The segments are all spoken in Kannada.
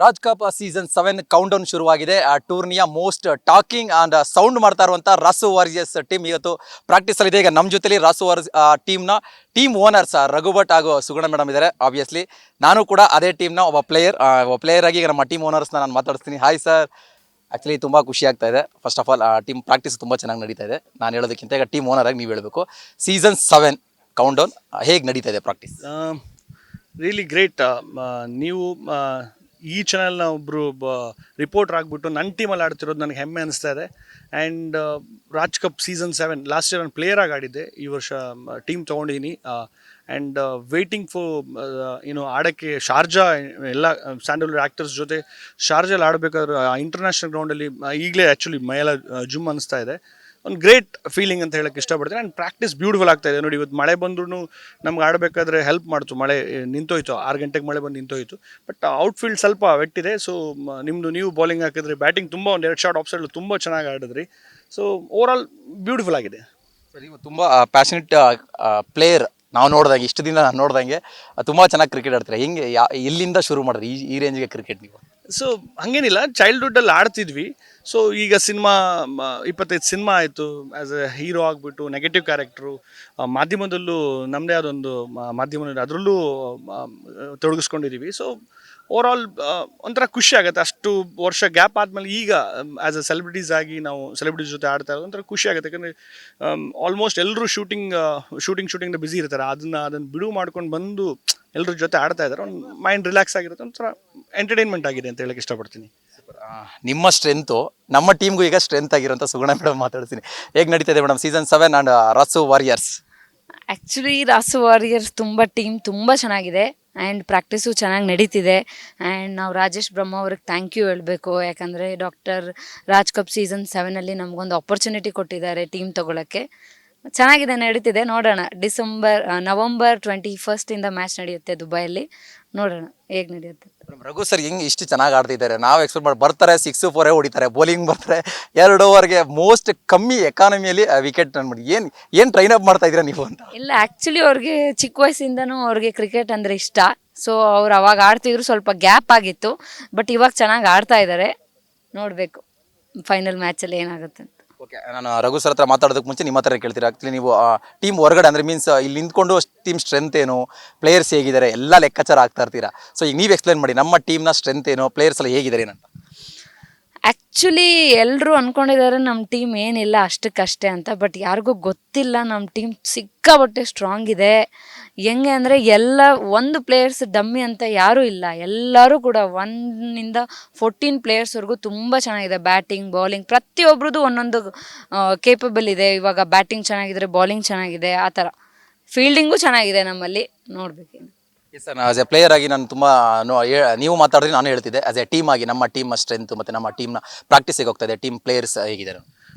Raj cup season 7 count down ಶುರುವಾಗಿದೆ. ಆ ಟೂರ್ನಿಯ ಮೋಸ್ಟ್ ಟಾಕಿಂಗ್ ಅಂಡ್ ಸೌಂಡ್ ಮಾಡ್ತಾ ಇರುವಂತ ರಾಸು ವಾರಿಯರ್ಸ್ ಟೀಮ್ ಇವತ್ತು ಪ್ರಾಕ್ಟೀಸ್ ಅಲ್ಲಿ ಇದೆ. ಈಗ ನಮ್ಮ ಜೊತೆಲಿ ರಾಸು ವಾರಿಯರ್ಸ್ ಟೀಮ್ನ ಟೀಮ್ ಓನರ್ಸ್ ರಘು ಭಟ್ ಹಾಗೂ ಸುಗುಣ ಮೇಡಮ್ ಇದ್ದಾರೆ. ಆಬ್ವಿಯಸ್ಲಿ ನಾನು ಕೂಡ ಅದೇ ಟೀಮ್ನ ಒಬ್ಬ ಪ್ಲೇಯರ್ ಆಗಿ ಈಗ ನಮ್ಮ ಟೀಮ್ ಓನರ್ಸ್ನ ನಾನು ಮಾತಾಡ್ತೀನಿ. Hi sir. ಆ್ಯಕ್ಚುಲಿ ತುಂಬ ಖುಷಿ ಆಗ್ತಾ ಇದೆ. First of all team practice ತುಂಬ ಚೆನ್ನಾಗಿ ನಡೀತಾ ಇದೆ. ನಾನು ಹೇಳೋದಕ್ಕಿಂತ ಈಗ ಟೀಮ್ ಓನರ್ ಆಗಿ ನೀವು ಹೇಳಬೇಕು, ಸೀಸನ್ 7 ಕೌಂಟ್ ಡೌನ್ ಹೇಗೆ ನಡೀತಾ ಇದೆ ಪ್ರಾಕ್ಟೀಸ್? Really great. ನೀವು ಈ ಚಾನಲ್ನ ಒಬ್ಬರು ರಿಪೋರ್ಟರ್ ಆಗಿಬಿಟ್ಟು ನನ್ನ ಟೀಮಲ್ಲಿ ಆಡ್ತಿರೋದು ನನಗೆ ಹೆಮ್ಮೆ ಅನಿಸ್ತಾ ಇದೆ. And Raj cup season 7 last year ನಾನು ಪ್ಲೇಯರ್ ಆಗಿ ಆಡಿದ್ದೆ. ಈ ವರ್ಷ ಟೀಮ್ ತೊಗೊಂಡಿದ್ದೀನಿ. ಆ್ಯಂಡ್ ವೇಟಿಂಗ್ ಫಾರ್ ಆಡೋಕ್ಕೆ ಶಾರ್ಜಾ ಎಲ್ಲ ಸ್ಯಾಂಡಲ್ವುಡ್ ಆ್ಯಕ್ಟರ್ಸ್ ಜೊತೆ ಶಾರ್ಜಲ್ಲಿ ಆಡಬೇಕಾದ್ರೆ ಇಂಟರ್ನ್ಯಾಷನಲ್ ಗ್ರೌಂಡಲ್ಲಿ ಈಗಲೇ ಆ್ಯಕ್ಚುಲಿ ಮೈಯೆಲ್ಲ ಜುಮ್ ಅನಿಸ್ತಾ ಇದೆ. ಒಂದು ಗ್ರೇಟ್ ಫೀಲಿಂಗ್ ಅಂತ ಹೇಳಕ್ಕೆ ಇಷ್ಟಪಡ್ತೀನಿ. ಆ್ಯಂಡ್ ಪ್ರಾಕ್ಟೀಸ್ ಬ್ಯೂಟಿಫುಲ್ ಆಗ್ತಾ ಇದೆ. ನೋಡಿ, ಇವತ್ತು ಮಳೆ ಬಂದ್ರೂ ನಮ್ಗೆ ಆಡಬೇಕಾದ್ರೆ ಹೆಲ್ಪ್ ಮಾಡ್ತು. ಮಳೆ ನಿಂತೋಯ್ತು, 6 ಗಂಟೆಗೆ ಮಳೆ ಬಂದು ನಿಂತೋಯ್ತು. ಬಟ್ ಔಟ್ಫೀಲ್ಡ್ ಸ್ವಲ್ಪ ವೆಟ್ಟಿದೆ. ಸೊ ನೀವು ಬೌಲಿಂಗ್ ಹಾಕಿದ್ರಿ, ಬ್ಯಾಟಿಂಗ್ ತುಂಬ ಒಂದು 2 ಶಾಟ್ ಆಫ್ ಸೈಡ್ ತುಂಬ ಚೆನ್ನಾಗಿ ಆಡಿದ್ರಿ. ಸೊ ಓವರ್ ಆಲ್ ಬ್ಯೂಟಿಫುಲ್ ಆಗಿದೆ. ಸರ್, ನೀವು ತುಂಬ ಪ್ಯಾಷನೆಟ್ ಪ್ಲೇಯರ್. ನಾವು ನೋಡ್ದಂಗೆ, ಇಷ್ಟು ದಿನ ನಾನು ನೋಡ್ದಂಗೆ ತುಂಬ ಚೆನ್ನಾಗಿ ಕ್ರಿಕೆಟ್ ಆಡ್ತಾರೆ. ಹೆಂಗೆ ಎಲ್ಲಿಂದ ಶುರು ಮಾಡಿದ್ರಿ ಈ ರೇಂಜ್ಗೆ ಕ್ರಿಕೆಟ್ ನೀವು? ಸೊ ಹಾಗೇನಿಲ್ಲ, ಚೈಲ್ಡ್ಹುಡ್ಡಲ್ಲಿ ಆಡ್ತಿದ್ವಿ. ಸೊ ಈಗ 25 ಸಿನಿಮಾ ಆಯಿತು. ಆ್ಯಸ್ ಎ ಹೀರೋ ಆಗಿಬಿಟ್ಟು ನೆಗೆಟಿವ್ ಕ್ಯಾರೆಕ್ಟ್ರು, ಮಾಧ್ಯಮದಲ್ಲೂ ನಮ್ಮದೇ ಆದೊಂದು ಮಾಧ್ಯಮದಲ್ಲಿ ಅದರಲ್ಲೂ ತೊಡಗಿಸ್ಕೊಂಡಿದ್ದೀವಿ. ಸೊ ಓವರ್ ಆಲ್ ಒಂಥರ ಖುಷಿ ಆಗುತ್ತೆ. ಅಷ್ಟು ವರ್ಷ ಗ್ಯಾಪ್ ಆದಮೇಲೆ ಈಗ ಆ್ಯಸ್ ಎ ಸೆಲೆಬ್ರಿಟೀಸ್ ಆಗಿ ನಾವು ಸೆಲೆಬ್ರಿಟೀಸ್ ಜೊತೆ ಆಡ್ತಾ ಇರೋದು ಒಂಥರ ಖುಷಿ ಆಗುತ್ತೆ. ಯಾಕಂದರೆ ಆಲ್ಮೋಸ್ಟ್ ಎಲ್ಲರೂ ಶೂಟಿಂಗ್ದ ಬ್ಯುಸಿ ಇರ್ತಾರೆ. ಅದನ್ನು ಬಿಡುವು ಮಾಡ್ಕೊಂಡು ಬಂದು ಎಲ್ಲರ ಜೊತೆ ಆಡ್ತಾ ಇದ್ದಾರೆ. ಒಂದು ಮೈಂಡ್ ರಿಲ್ಯಾಕ್ಸ್ ಆಗಿರುತ್ತೆ, ಒಂಥರ ಎಂಟರ್ಟೈನ್ಮೆಂಟ್ ಆಗಿದೆ ಅಂತ ಹೇಳಕ್ಕೆ ಇಷ್ಟಪಡ್ತೀನಿ. ನಿಮ್ಮ ಸ್ಟ್ರೆಂತು ನಮ್ಮ ಟೀಮ್ಗೂ ಈಗ ಸ್ಟ್ರೆಂತ್ ಆಗಿರೋಂಥ ಸುಗುಣ ಮೇಡಮ್ ಮಾತಾಡ್ತೀನಿ. ಹೇಗೆ ನಡೀತಿದೆ madam season 7 and Rasu warriors? Actually Rasu warriors team ತುಂಬ ಚೆನ್ನಾಗಿದೆ. ಆ್ಯಂಡ್ ಪ್ರಾಕ್ಟೀಸು ಚೆನ್ನಾಗಿ ನಡೀತಿದೆ. ಆ್ಯಂಡ್ ನಾವು ರಾಜೇಶ್ ಬ್ರಹ್ಮ ಅವ್ರಿಗೆ ಥ್ಯಾಂಕ್ ಯು ಹೇಳಬೇಕು. ಯಾಕಂದರೆ ಡಾಕ್ಟರ್ ರಾಜ್ ಕಪ್ ಸೀಸನ್ 7 ನಮಗೊಂದು ಆಪರ್ಚುನಿಟಿ ಕೊಟ್ಟಿದ್ದಾರೆ ಟೀಮ್ ತೊಗೊಳಕ್ಕೆ. ಚೆನ್ನಾಗಿದೆ, ನಡೀತಿದೆ. ನೋಡೋಣ, ನವಂಬರ್ 21 ಮ್ಯಾಚ್ ನಡೆಯುತ್ತೆ ದುಬೈಯಲ್ಲಿ. ನೋಡೋಣ ಹೇಗೆ ನಡೆಯುತ್ತೆ. ರಘು ಸರ್ ಹೆಂಗೆ ಇಷ್ಟು ಚೆನ್ನಾಗಿ ಆಡ್ತಿದ್ದಾರೆ? ನಾವು ಎಕ್ಸ್ಪೆಕ್ಟ್ ಮಾಡಿ ಬರ್ತಾರೆ, 6-4 ಹೊಡಿತಾರೆ, ಬೌಲಿಂಗ್ ಬರ್ತಾರೆ, 2 ಓವರ್ಗೆ ಮೋಸ್ಟ್ ಕಮ್ಮಿ ಎಕಾನಮಿಯಲ್ಲಿ ವಿಕೆಟ್ ಅಂದ್ಬಿಟ್ಟು ಏನು ಟ್ರೈನ್ ಅಪ್ ಮಾಡ್ತಾ ಇದ್ದೀರಾ ನೀವು ಅಂತ? ಇಲ್ಲ, ಆ್ಯಕ್ಚುಲಿ ಅವ್ರಿಗೆ ಚಿಕ್ಕ ವಯಸ್ಸಿಂದನೂ ಅವ್ರಿಗೆ ಕ್ರಿಕೆಟ್ ಅಂದರೆ ಇಷ್ಟ. ಸೊ ಅವ್ರು ಅವಾಗ ಆಡ್ತಿದ್ರು, ಸ್ವಲ್ಪ ಗ್ಯಾಪ್ ಆಗಿತ್ತು. ಬಟ್ ಇವಾಗ ಚೆನ್ನಾಗಿ ಆಡ್ತಾ ಇದ್ದಾರೆ. ನೋಡಬೇಕು ಫೈನಲ್ ಮ್ಯಾಚಲ್ಲಿ ಏನಾಗುತ್ತೆ ಅಂತ. ಓಕೆ, ನಾನು ರಘು ಸರ್ ಹತ್ರ ಮಾತಾಡೋದಕ್ಕೆ ಮುಂಚೆ ನಿಮ್ಮ ಹತ್ರ ಕೇಳ್ತೀರಾ. ಆ್ಯಕ್ಚುಲಿ ನೀವು ಟೀಮ್ ಹೊರಗಡೆ ಅಂದರೆ ಮೀನ್ಸ್ ಇಲ್ಲಿ ನಿಂತ್ಕೊಂಡು ಟೀಮ್ ಸ್ಟ್ರೆಂತ್ ಏನು, ಪ್ಲೇಯರ್ಸ್ ಹೇಗಿದ್ದಾರೆ ಎಲ್ಲ ಲೆಕ್ಕಾಚಾರ ಆಗ್ತಾ ಇರ್ತೀರಾ. ಸೊ ಈಗ ನೀವು ಎಕ್ಸ್ಪ್ಲೈನ್ ಮಾಡಿ, ನಮ್ಮ ಟೀಮ್ನ ಸ್ಟ್ರೆಂತ್ ಏನು, ಪ್ಲೇಯರ್ಸ್ ಎಲ್ಲ ಹೇಗಿದ್ದಾರೆ ಏನಂತ. ಆ್ಯಕ್ಚುಲಿ ಎಲ್ಲರೂ ಅಂದ್ಕೊಂಡಿದ್ದಾರೆ ನಮ್ಮ ಟೀಮ್ ಏನಿಲ್ಲ ಅಷ್ಟಕ್ಕಷ್ಟೇ ಅಂತ. ಬಟ್ ಯಾರಿಗೂ ಗೊತ್ತಿಲ್ಲ, ನಮ್ಮ ಟೀಮ್ ಸಿಕ್ಕಾಪಟ್ಟೆ ಸ್ಟ್ರಾಂಗ್ ಇದೆ. ಹೆಂಗೆ ಅಂದರೆ ಒಂದು ಪ್ಲೇಯರ್ಸ್ ಡಮ್ಮಿ ಅಂತ ಯಾರೂ ಇಲ್ಲ. ಎಲ್ಲರೂ ಕೂಡ 1 to 14 ಪ್ಲೇಯರ್ಸ್ವರೆಗೂ ತುಂಬ ಚೆನ್ನಾಗಿದೆ. ಬ್ಯಾಟಿಂಗ್, ಬೌಲಿಂಗ್ ಪ್ರತಿಯೊಬ್ರದ್ದು ಒಂದೊಂದು ಕೇಪಬಲ್ ಇದೆ. ಇವಾಗ ಬ್ಯಾಟಿಂಗ್ ಚೆನ್ನಾಗಿದ್ರೆ ಬೌಲಿಂಗ್ ಚೆನ್ನಾಗಿದೆ, ಆ ಥರ ಫೀಲ್ಡಿಂಗು ಚೆನ್ನಾಗಿದೆ ನಮ್ಮಲ್ಲಿ. ನೋಡಬೇಕೇನು. Yes sir, as a player ಆಗಿ ನಾನು ತುಂಬ ನೀವು ಮಾತಾಡಿದ್ರೆ ನಾನು ಹೇಳ್ತಿದ್ದೆ. ಆಸ್ ಎ ಟೀಮ್ ಆಗಿ ನಮ್ಮ ಟೀಮ್ ಸ್ಟ್ರೆಂತ್ ಮತ್ತು ನಮ್ಮ ಟೀಮ್ನ ಪ್ರಾಕ್ಟೀಸಿಗೆ ಹೋಗ್ತಾ ಇದೆ, ಟೀಮ್ ಪ್ಲೇಯರ್ಸ್ ಹೇಗಿದ್ದಾರೆ?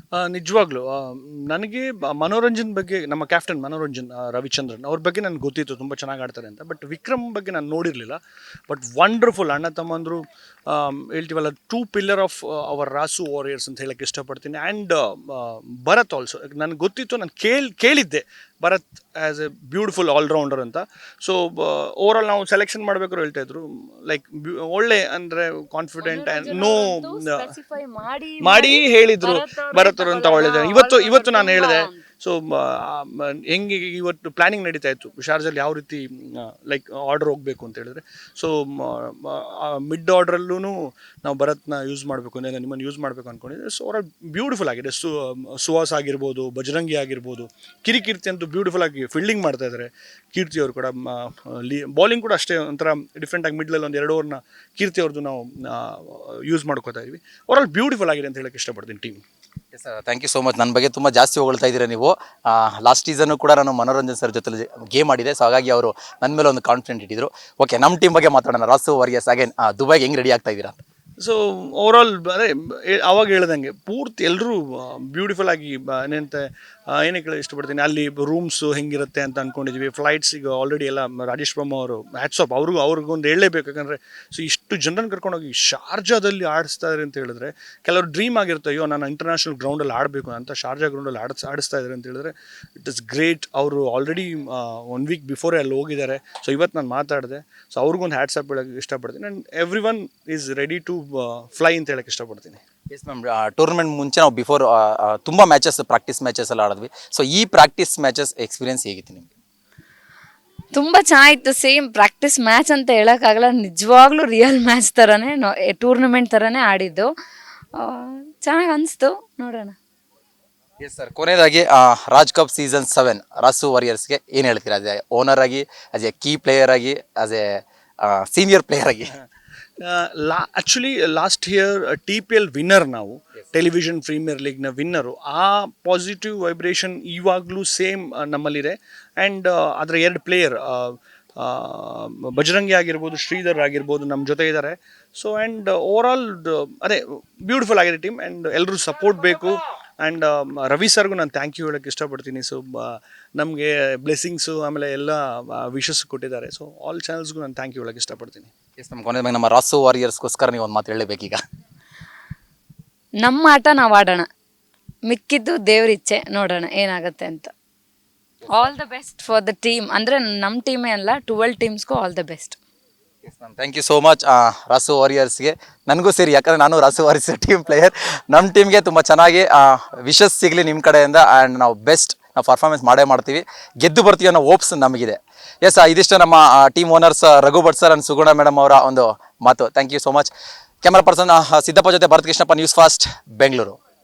ನಿಜವಾಗ್ಲೂ ನನಗೆ ಮನೋರಂಜನ್ ಬಗ್ಗೆ, ನಮ್ಮ ಕ್ಯಾಪ್ಟನ್ ಮನೋರಂಜನ್ ರವಿಚಂದ್ರನ್ ಅವ್ರ ಬಗ್ಗೆ ನನಗೆ ಗೊತ್ತಿತ್ತು ತುಂಬ ಚೆನ್ನಾಗಿ ಆಡ್ತಾರೆ ಅಂತ. ಬಟ್ ವಿಕ್ರಮ್ ಬಗ್ಗೆ ನಾನು ನೋಡಿರಲಿಲ್ಲ. ಬಟ್ ವಂಡರ್ಫುಲ್ ಅಣ್ಣ ತಮ್ಮಂದರು, ಹೇಳ್ತೀವಲ್ಲ, 2 ಪಿಲ್ಲರ್ ಆಫ್ ಅವರ್ ರಾಸು ವಾರಿಯರ್ಸ್ ಅಂತ ಹೇಳಕ್ಕೆ ಇಷ್ಟಪಡ್ತೀನಿ. ಆ್ಯಂಡ್ ಭರತ್ ಆಲ್ಸೋ ನನಗೆ ಗೊತ್ತಿತ್ತು. ನಾನು ಕೇಳಿದ್ದೆ Bharath as a beautiful all rounder ಅಂತ. ಸೊ ಓವರ್ ಆಲ್ ನಾವು ಸೆಲೆಕ್ಷನ್ ಮಾಡಬೇಕಾದ್ರು ಹೇಳ್ತಾಯಿದ್ರು, ಲೈಕ್ ಒಳ್ಳೆ ಅಂದರೆ ಕಾನ್ಫಿಡೆಂಟ್ ಆ್ಯಂಡ್ ಮಾಡಿ ಹೇಳಿದರು ಭರತ್ ಅಂತ. ಒಳ್ಳೆಯದು. ಇವತ್ತು ನಾನು ಹೇಳಿದೆ. ಸೊ ಹೆಂಗೆ ಇವತ್ತು ಪ್ಲ್ಯಾನಿಂಗ್ ನಡೀತಾ ಇತ್ತು ಶಾರ್ಜಲ್ಲಿ, ಯಾವ ರೀತಿ ಲೈಕ್ ಆರ್ಡರ್ ಹೋಗಬೇಕು ಅಂತ ಹೇಳಿದ್ರೆ. ಸೊ ಮಿಡ್ ಆರ್ಡ್ರಲ್ಲೂ ನಾವು ಭರತ್ನ ಯೂಸ್ ಮಾಡಬೇಕು ಅಂದರೆ ನಿಮ್ಮನ್ನು ಯೂಸ್ ಮಾಡಬೇಕು ಅಂದ್ಕೊಂಡಿದ್ದೆ. ಸೊ ಅವರ ಬ್ಯೂಟಿಫುಲ್ ಆಗಿದೆ. ಸುಹಾಸ್ ಆಗಿರ್ಬೋದು, ಬಜರಂಗಿ ಆಗಿರ್ಬೋದು, ಕಿರಿಕೀರ್ತಿ ಅಂತೂ ಬ್ಯೂಟಿಫುಲ್ ಆಗಿ ಫೀಲ್ಡಿಂಗ್ ಮಾಡ್ತಾ ಇದ್ದಾರೆ. ಕೀರ್ತಿ ಅವರು ಕೂಡ ಬೌಲಿಂಗ್ ಕೂಡ ಅಷ್ಟೇ ಒಂಥರ ಡಿಫ್ರೆಂಟಾಗಿ ಮಿಡ್ಲಲ್ಲಿ ಒಂದು 2 ಓವರ್ನ ಕೀರ್ತಿ ಅವ್ರದ್ದು ನಾವು ಯೂಸ್ ಮಾಡ್ಕೋತಾ ಇದ್ವಿ. ಓವರ್ ಆಲ್ ಬ್ಯೂಟಿಫುಲ್ ಆಗಿದೆ ಅಂತ ಹೇಳಕ್ಕೆ ಇಷ್ಟಪಡ್ತೀನಿ team. Yes sir, thank you so much. ನನ್ನ ಬಗ್ಗೆ ತುಂಬ ಜಾಸ್ತಿ ಹೊಗಳ್ತಾ ಇದ್ದೀರಾ ನೀವು. ಲಾಸ್ಟ್ ಸೀಸನ್ನು ಕೂಡ ನಾನು ಮನೋರಂಜನ್ ಸರ್ ಜೊತೆ ಗೇಮ್ ಆಡಿದೆ. ಸೊ ಹಾಗಾಗಿ ಅವರು ನನ್ನ ಮೇಲೆ ಒಂದು ಕಾನ್ಫಿಡೆಂಟ್ ಇಟ್ಟಿದ್ರು. ಓಕೆ, ನಮ್ಮ ಟೀಮ್ ಬಗ್ಗೆ ಮಾತಾಡೋಣ. ರಾಸು ವಾರಿಯರ್ಸ್ ಅಗೇನ್ ದುಬೈಗೆ ಹೆಂಗೆ ರೆಡಿ ಆಗ್ತಾ ಇದ್ದೀರಾ? ಸೊ ಓವರ್ ಆಲ್ ಅದೇ ಅವಾಗ ಹೇಳ್ದಂಗೆ ಪೂರ್ತಿ ಎಲ್ಲರೂ ಬ್ಯೂಟಿಫುಲ್ ಆಗಿ ಏನಂತೆ ಏನೇ ಕೇಳೋದು ಇಷ್ಟಪಡ್ತೀನಿ, ಅಲ್ಲಿ ರೂಮ್ಸು ಹೆಂಗಿರುತ್ತೆ ಅಂತ ಅಂದ್ಕೊಂಡಿದ್ವಿ. ಫ್ಲೈಟ್ಸ್ ಈಗ ಆಲ್ರೆಡಿ ಎಲ್ಲ ರಾಜೇಶ್ ಬ್ರಹ್ಮ ಅವರು ಹ್ಯಾಟ್ಸಾಪ್ ಅವ್ರಿಗೊಂದು ಹೇಳಲೇಬೇಕು. ಯಾಕಂದರೆ ಸೊ ಇಷ್ಟು ಜನರನ್ನು ಕರ್ಕೊಂಡೋಗಿ ಶಾರ್ಜಾದಲ್ಲಿ ಆಡಿಸ್ತಾ ಇದ್ದಾರೆ ಅಂತ ಹೇಳಿದ್ರೆ, ಕೆಲವರು ಡ್ರೀಮ್ ಆಗಿರುತ್ತೆ, ಅಯ್ಯೋ ನಾನು ಇಂಟರ್ನ್ಯಾಷನಲ್ ಗ್ರೌಂಡಲ್ಲಿ ಆಡಬೇಕು ಅಂತ, ಶಾರ್ಜಾ ಗ್ರೌಂಡಲ್ಲಿ ಆಡಿಸ್ತಾ ಇದ್ದಾರೆ ಅಂತ ಹೇಳಿದ್ರೆ ಇಟ್ ಇಸ್ ಗ್ರೇಟ್. ಅವರು ಆಲ್ರೆಡಿ 1 ವೀಕ್ ಬಿಫೋರೇ ಅಲ್ಲಿ ಹೋಗಿದ್ದಾರೆ. ಸೊ ಇವತ್ತು ನಾನು ಮಾತಾಡಿದೆ. ಸೊ ಅವ್ರಿಗೊಂದು ಹ್ಯಾಟ್ಸಾಪ್ ಹೇಳೋಕ್ಕೆ ಇಷ್ಟಪಡ್ತೀನಿ. And every one is ready to fly ಅಂತ ಹೇಳಕ್ಕೆ ಇಷ್ಟಪಡ್ತೀನಿ. ಎಸ್ ಮ್ಯಾಮ್, ಟೂರ್ನಮೆಂಟ್ ಮುಂಚೆ ನಾವು ಬಿಫೋರ್ ತುಂಬ ಮ್ಯಾಚಸ್ ಪ್ರಾಕ್ಟೀಸ್ ಮ್ಯಾಚಸ್ ಎಲ್ಲ ಆಡಿದ್ವಿ. ಸೊ ಈ ಪ್ರಾಕ್ಟೀಸ್ ಮ್ಯಾಚಸ್ ಎಕ್ಸ್ಪೀರಿಯನ್ಸ್ ಹೇಗಿತ್ತು ನಿಮಗೆ? ತುಂಬ ಚೆನ್ನಾಗಿತ್ತು. ಸೇಮ್ ಪ್ರಾಕ್ಟೀಸ್ ಮ್ಯಾಚ್ ಅಂತ ಹೇಳೋಕ್ಕಾಗಲ್ಲ, ನಿಜವಾಗ್ಲೂ ರಿಯಲ್ ಮ್ಯಾಚ್ ಥರನೇ ಟೂರ್ನಮೆಂಟ್ ಥರನೇ ಆಡಿದ್ದು. ಚೆನ್ನಾಗಿ ಅನಿಸ್ತು, ನೋಡೋಣ. ಎಸ್ ಸರ್, ಕೊನೆಯದಾಗಿ ರಾಜ್ ಕಪ್ ಸೀಸನ್ 7 ರಾಸು ವಾರಿಯರ್ಸ್ಗೆ ಏನು ಹೇಳ್ತೀರಾ? ಆಸ್ ಎ ಓನರ್ ಆಗಿ, ಆಸ್ ಎ ಕೀ ಪ್ಲೇಯರ್ ಆಗಿ, ಆಸ್ ಎ ಸೀನಿಯರ್ ಪ್ಲೇಯರ್ ಆಗಿ. Actually last year TPL winner, ನಾವು ಟೆಲಿವಿಷನ್ ಪ್ರೀಮಿಯರ್ ಲೀಗ್ನ ವಿನ್ನರು. ಆ ಪಾಸಿಟಿವ್ ವೈಬ್ರೇಷನ್ ಇವಾಗಲೂ ಸೇಮ್ ನಮ್ಮಲ್ಲಿದೆ. ಆ್ಯಂಡ್ ಅದರ 2 ಪ್ಲೇಯರ್ ಬಜರಂಗಿ ಆಗಿರ್ಬೋದು, ಶ್ರೀಧರ್ ಆಗಿರ್ಬೋದು ನಮ್ಮ ಜೊತೆ ಇದ್ದಾರೆ. ಸೊ ಆ್ಯಂಡ್ ಓವರಾಲ್ ಅದೇ ಬ್ಯೂಟಿಫುಲ್ ಆಗಿದೆ ಟೀಮ್. ಆ್ಯಂಡ್ ಎಲ್ಲರೂ ಸಪೋರ್ಟ್ ಬೇಕು. ಆ್ಯಂಡ್ ರವಿ ಸರ್ಗೂ ನಾನು ಥ್ಯಾಂಕ್ ಯು ಹೇಳೋಕ್ಕೆ ಇಷ್ಟಪಡ್ತೀನಿ. ಸೊ ನಮಗೆ ಬ್ಲೆಸ್ಸಿಂಗ್ಸು ಆಮೇಲೆ ಎಲ್ಲ ವಿಶಸ್ ಕೊಟ್ಟಿದ್ದಾರೆ. ಸೊ ಆಲ್ ಚಾನಲ್ಸ್ಗೂ ನಾನು ಥ್ಯಾಂಕ್ ಯು ಹೇಳೋಕ್ಕೆ ಇಷ್ಟಪಡ್ತೀನಿ. ಎಸ್ ಮ್ಯಾಮ್, ಕೊನೆಯದಾಗಿ ನಮ್ಮ ರಾಸು ವಾರಿಯರ್ಸ್ಗೋಸ್ಕರ ನೀವು ಒಂದು ಮಾತು ಹೇಳಬೇಕೀಗ. ನಮ್ಮ ಆಟ ನಾವು ಆಡೋಣ, ಮಿಕ್ಕಿದ್ದು ದೇವ್ರ ಇಚ್ಛೆ, ನೋಡೋಣ ಏನಾಗುತ್ತೆ ಅಂತ. All the best for the team. ಅಂದರೆ ನಮ್ಮ ಟೀಮೇ ಅಲ್ಲ, 12 ಟೀಮ್ಸ್ಗೂ all the best. Yes ma'am, thank you so much. Rasu ವಾರಿಯರ್ಸ್ಗೆ ನನಗೂ ಸೇರಿ, ಯಾಕಂದರೆ ನಾನು ರಾಸು ವಾರಿಯರ್ಸ್ ಟೀಮ್ ಪ್ಲೇಯರ್. ನಮ್ಮ ಟೀಮ್ಗೆ ತುಂಬ ಚೆನ್ನಾಗಿ ವಿಶಸ್ ಸಿಗಲಿ ನಿಮ್ಮ ಕಡೆಯಿಂದ. ಆ್ಯಂಡ್ ನಾವು ಬೆಸ್ಟ್ ನಾವು ಪರ್ಫಾರ್ಮೆನ್ಸ್ ಮಾಡೇ ಮಾಡ್ತೀವಿ, ಗೆದ್ದು ಬರ್ತೀವಿ ಅನ್ನೋ ಹೋಪ್ಸ್ ನಮಗಿದೆ. ಎಸ್, ಇದಿಷ್ಟು ನಮ್ಮ team owners Raghu Bhat sir and Suguna madam ಅವರ ಒಂದು ಮಾತು. Thank you so much. Camera person Siddappa ಜೊತೆ ಭರತ್ ಕೃಷ್ಣಪ್ಪ, ನ್ಯೂಸ್ ಫಾಸ್ಟ್, ಬೆಂಗಳೂರು.